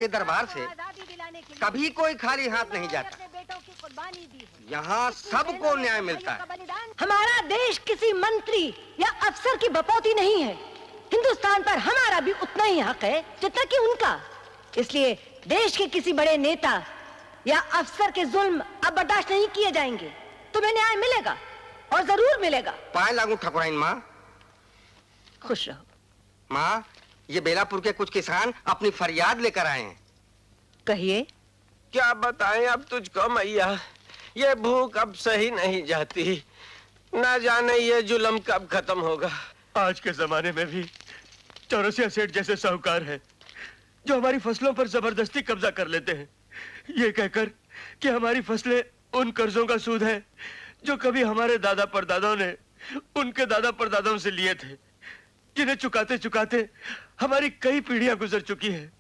के दरबार से कभी कोई खाली हाथ नहीं जाता। यहाँ सबको न्याय मिलता है। हमारा देश किसी मंत्री या अफसर की बपौती नहीं है। हिंदुस्तान पर हमारा भी उतना ही हक है जितना कि उनका। इसलिए देश के किसी बड़े नेता या अफसर के जुल्म अब बर्दाश्त नहीं किए जाएंगे। तुम्हें न्याय मिलेगा और जरूर मिलेगा। पाए लागू ठकुराइन माँ। खुश रहो माँ। ये बेलापुर के कुछ किसान अपनी फरियाद लेकर आए हैं। कहिए। क्या बताएं अब तुझको मैया, ये भूख अब सही नहीं जाती। ना जाने ये जुल्म कब खत्म होगा। आज के जमाने में भी चौरसिया सेठ जैसे साहूकार हैं जो हमारी फसलों पर जबरदस्ती कब्जा कर लेते हैं, ये कहकर कि हमारी फसलें उन कर्जों का सूद है जो कभी हमारे दादा परदादाओं ने उनके दादा परदादाओं से लिए थे, जिन्हें चुकाते चुकाते हमारी कई पीढ़ियां गुजर चुकी हैं,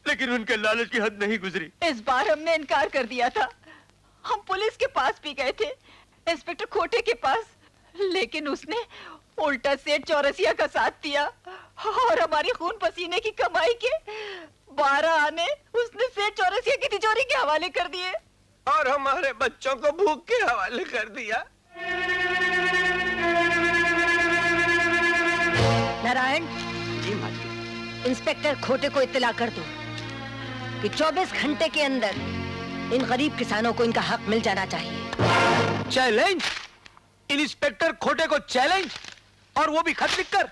लेकिन उनके लालच की हद नहीं गुजरी। इस बार हमने इनकार कर दिया था। हम पुलिस के पास भी गए थे, इंस्पेक्टर खोटे के पास, लेकिन उसने उल्टा सेठ चौरसिया का साथ दिया और हमारी खून पसीने की कमाई के 12 आने उसने सेठ चौरसिया की तिजोरी के हवाले कर दिए और हमारे बच्चों को भूख के हवाले कर दिया। नारायण जी माँ जी। इंस्पेक्टर खोटे को इत्तला कर दो कि 24 घंटे के अंदर इन गरीब किसानों को इनका हक मिल जाना चाहिए। चैलेंज? इंस्पेक्टर खोटे को चैलेंज, और वो भी खत लिखकर?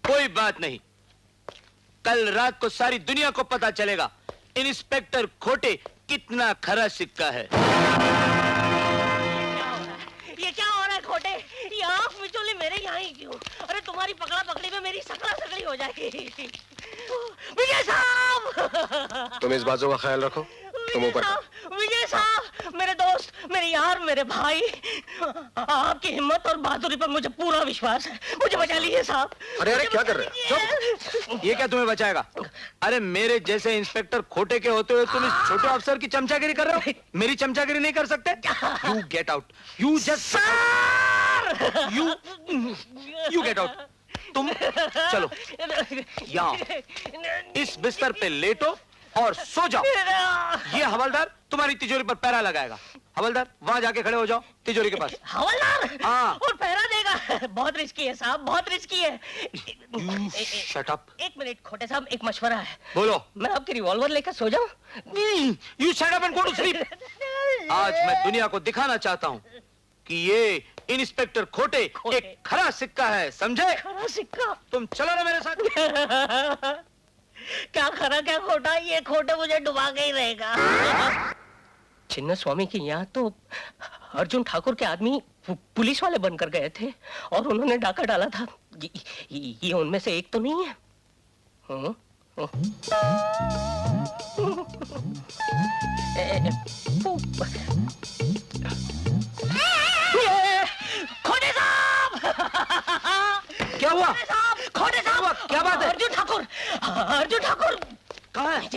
कोई बात नहीं, कल रात को सारी दुनिया को पता चलेगा इंस्पेक्टर खोटे कितना खरा सिक्का है। ये क्या हो रहा है खोटे? ये आँख मिचोले मेरे यहाँ ही क्यों? अरे तुम्हारी पकड़ा पकड़ी में मेरी सकला सकली हो जाएगी। विजय साहब! तुम इस बातों का ख्याल रखो। तुम ऊपर। विजय साहब, मेरे दोस्त, मेरे यार, मेरे भाई, आपकी हिम्मत और बहादुरी पर मुझे पूरा विश्वास है। मुझे बचा लीजिए साहब। अरे अरे क्या कर रहे हो? ये क्या तुम्हें बचाएगा? अरे मेरे जैसे इंस्पेक्टर खोटे के होते हुए तुम इस छोटे अफसर की चमचागिरी कर रहे हो? मेरी चमचागिरी नहीं कर सकते? You get out. You just you get out. तुम चलो यहाँ इस बिस्तर पे लेटो और सो जाओ। ये हवलदार तुम्हारी तिजोरी पर पैरा लगाएगा। हवलदार वहां जाके खड़े हो जाओ तिजोरी के पास। हवलदार? हाँ। और पैरा देगा? बहुत रिस्की है साहब, बहुत रिस्की है। Shut up. एक मिनट खोटे साहब, एक मशवरा है। बोलो। मैं आपकी रिवॉल्वर लेकर सो जाऊं? You shut up and go to sleep. आज मैं दुनिया को दिखाना चाहता हूँ कि ये इंस्पेक्टर खोटे एक खरा सिक्का है, समझे? खरा सिक्का? तुम चलो ना मेरे साथ। क्या खरा क्या खोटा, ये खोटे मुझे डुबा के ही रहेगा। चिन्ना स्वामी की यहाँ तो अर्जुन ठाकुर के आदमी पुलिस वाले बनकर गए थे और उन्होंने डाका डाला था। ये उनमें से एक तो नहीं है? खोटे साहब! क्या हुआ? खोटे साहब! क्या बात है? अर्जुन ठाकुर! अर्जुन ठाकुर कहाँ है?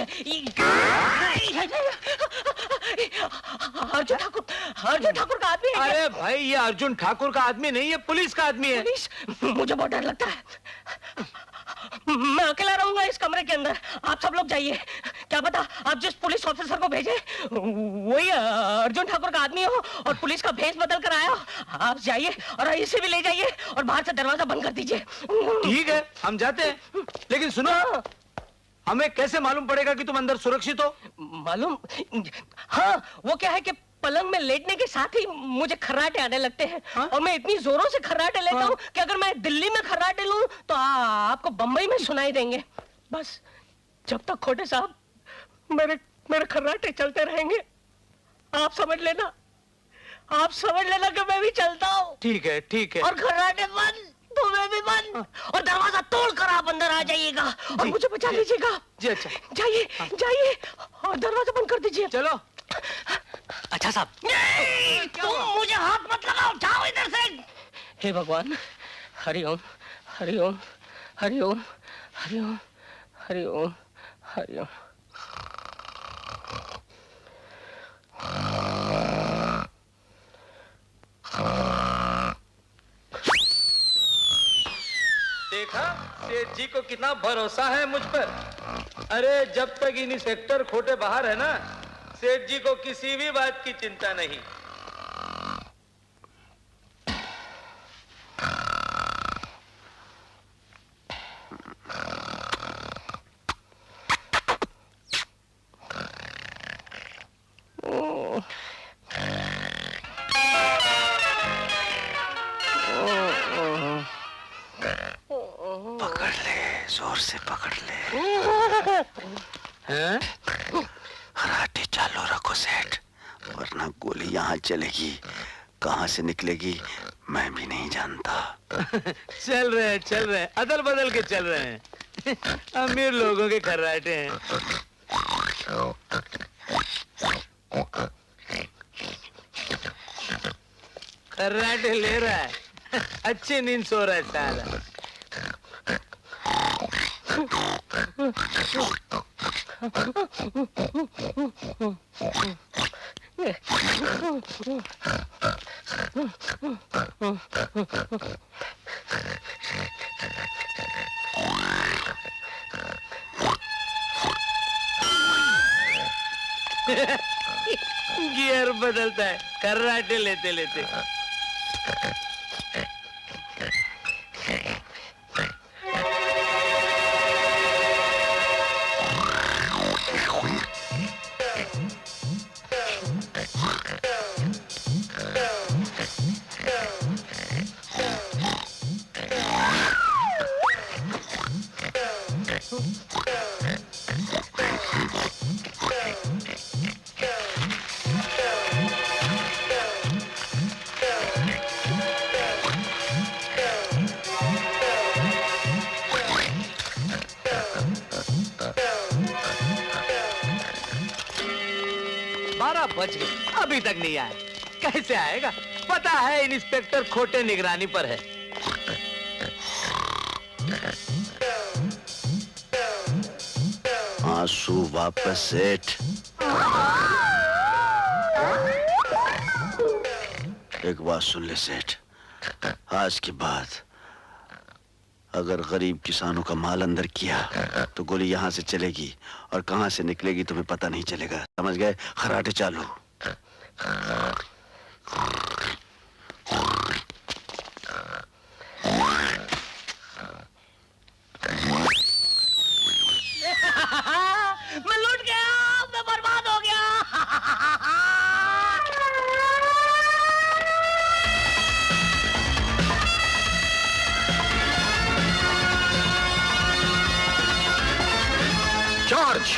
अर्जुन ठाकुर का आदमी है। अरे भाई ये अर्जुन ठाकुर का आदमी नहीं, ये पुलिस का आदमी है। पुलिस? मुझे बहुत डर लगता है। मैं अकेला रहूंगा इस कमरे के अंदर। आप सब लोग जाइए। क्या पता आप जिस पुलिस ऑफिसर को भेजे वही अर्जुन ठाकुर का आदमी हो और पुलिस का भेष बदल कर आया हो। आप जाइए और इसे भी ले जाइए और बाहर से दरवाजा बंद कर दीजिए। ठीक है, हम जाते हैं, लेकिन सुनो, हमें कैसे मालूम पड़ेगा कि तुम अंदर सुरक्षित हो? मालूम? हाँ, वो क्या है कि पलंग में लेटने के साथ ही मुझे खर्राटे आने लगते हैं। हाँ? और मैं इतनी जोरों से खर्राटे लेता हूँ कि अगर मैं दिल्ली में खर्राटे लूं तो आपको बंबई में सुनाई देंगे। बस जब तक खोटे साहब मेरे खर्राटे चलते रहेंगे, आप समझ लेना कि मैं भी चलता हूँ। ठीक है, ठीक है। और खर्राटे बंद, तुम्हें भी बंद, और दरवाजा तोड़कर आप अंदर आ जाइएगा और मुझे बचा लीजिएगा। जी अच्छा। जाइए जाइए और दरवाजा बंद कर दीजिए। चलो। अच्छा साहब। तुम मुझे हाथ मत लगाओ, जाओ इधर से। हे भगवान, हरिओम हरिओम हरिओम हरिओम हरिओम हरिओम। देखा सेठ जी को कितना भरोसा है मुझ पर। अरे जब तक इंस्पेक्टर खोटे बाहर है ना, सेठ जी को किसी भी बात की चिंता नहीं। पकड़ ले, जोर से पकड़ ले। कराटे चालू रखो सेठ, वरना गोली यहाँ चलेगी, कहाँ से निकलेगी मैं भी नहीं जानता। चल रहे हैं, अदल बदल के चल रहे हैं। अमीर लोगों के कराटे हैं। कराटे ले रहा है, अच्छी नींद सो रहा है साला। गियर बदलता है कराटे लेते लेते। बच गए, अभी तक नहीं आया। कैसे आएगा? पता है इंस्पेक्टर खोटे निगरानी पर है। आंसू वापस सेठ। एक बात सुन ले सेठ, आज के बाद अगर गरीब किसानों का माल अंदर किया तो गोली यहाँ से चलेगी और कहाँ से निकलेगी तुम्हें पता नहीं चलेगा, समझ गए? खराटे चालू। मैं लूट गया, मैं बर्बाद हो गया। चार्ज।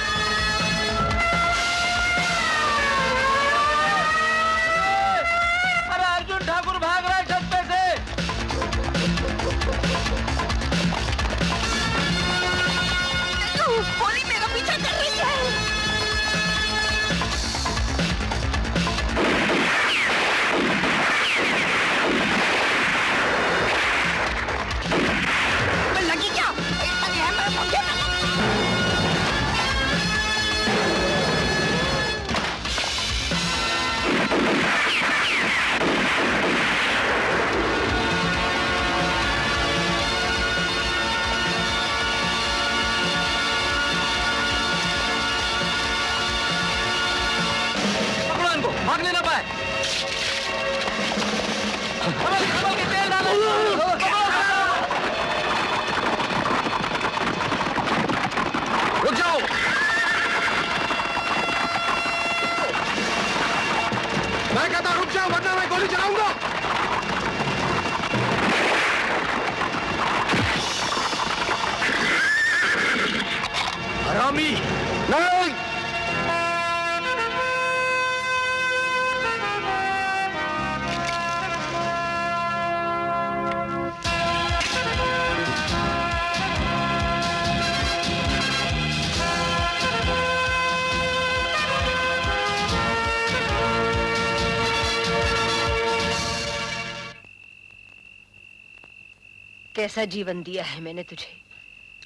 अरे अर्जुन ठाकुर भाग रहा है छत पे से। गोली मेरा पीछा कर रही है। मैं लगी क्या? इतना है मैं समझे ना। भागने ना पाए। कमल के तेल डालो। रुक जाओ। मैं कहता रुक जाओ वरना मैं गोली चलाऊंगा। हरामी नहीं। कैसा जीवन दिया है मैंने तुझे,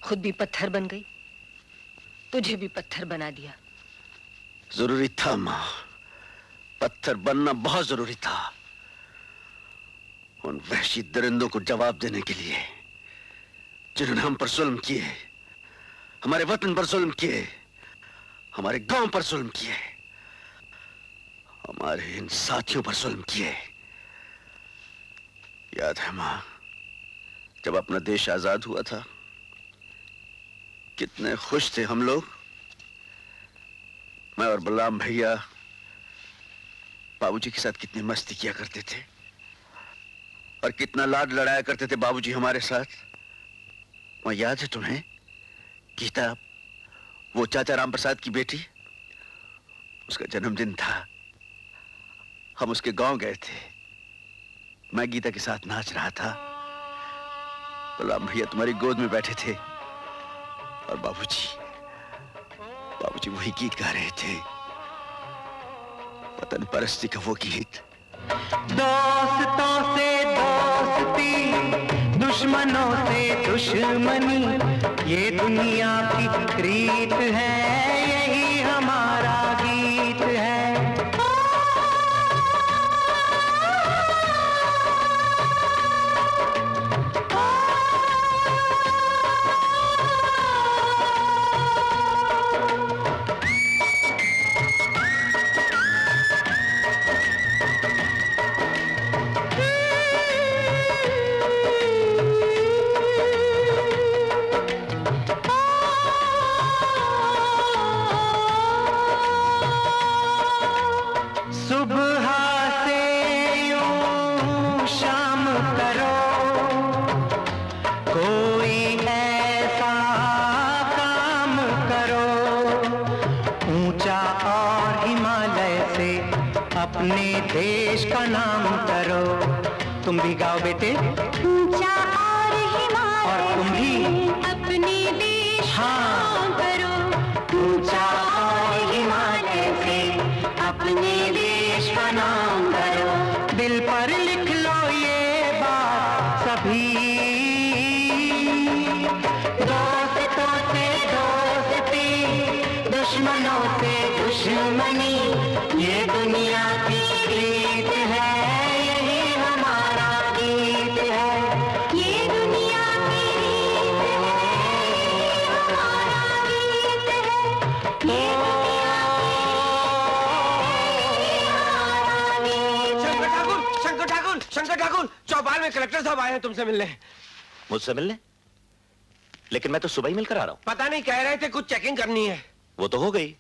खुद भी पत्थर बन गई, तुझे भी पत्थर बना दिया। जरूरी था माँ, पत्थर बनना बहुत जरूरी था उन वहशी दरिंदों को जवाब देने के लिए जिन्होंने हम पर जुल्म किए। हमारे वतन पर जुल्म किए, हमारे गांव पर जुल्म किए, हमारे इन साथियों पर जुल्म किए। याद है मां, जब अपना देश आजाद हुआ था, कितने खुश थे हम लोग। मैं और बलराम भैया बाबूजी के साथ कितनी मस्ती किया करते थे और कितना लाड लड़ाया करते थे बाबूजी हमारे साथ। वहां याद है तुम्हें गीता, वो चाचा राम प्रसाद की बेटी, उसका जन्मदिन था। हम उसके गांव गए थे, मैं गीता के साथ नाच रहा था, बलराम भैया तुम्हारी गोद में बैठे थे और बाबूजी वही गीत गा रहे थे, वतन परस्ती का वो गीत। दोस्तों से दोस्ती, दुश्मनों से दुश्मनी, ये दुनिया की रीत है, यही हमारा गीत है। अपने देश का नाम करो। तुम भी गाओ बेटे। ऊंचा और हिमालय और तुम भी अपने देश का नाम करो। ऊंचा और हिमालय से अपने देश का नाम करो। दिल पर लिख लो ये बात सभी, दोस्तों से दोस्ती, दुश्मनों से दुश्मनी, ये दुनिया की रीत है, यही हमारा गीत है। ये दुनिया की रीत है, हमारा गीत है। ये दुनिया शंकर ठाकुर, शंकर ठाकुर, चौपाल में कलेक्टर साहब आए हैं तुमसे मिलने। मुझसे मिलने? लेकिन मैं तो सुबह ही मिलकर आ रहा हूँ। पता नहीं, कह रहे थे कुछ चेकिंग करनी है। वो तो हो गई।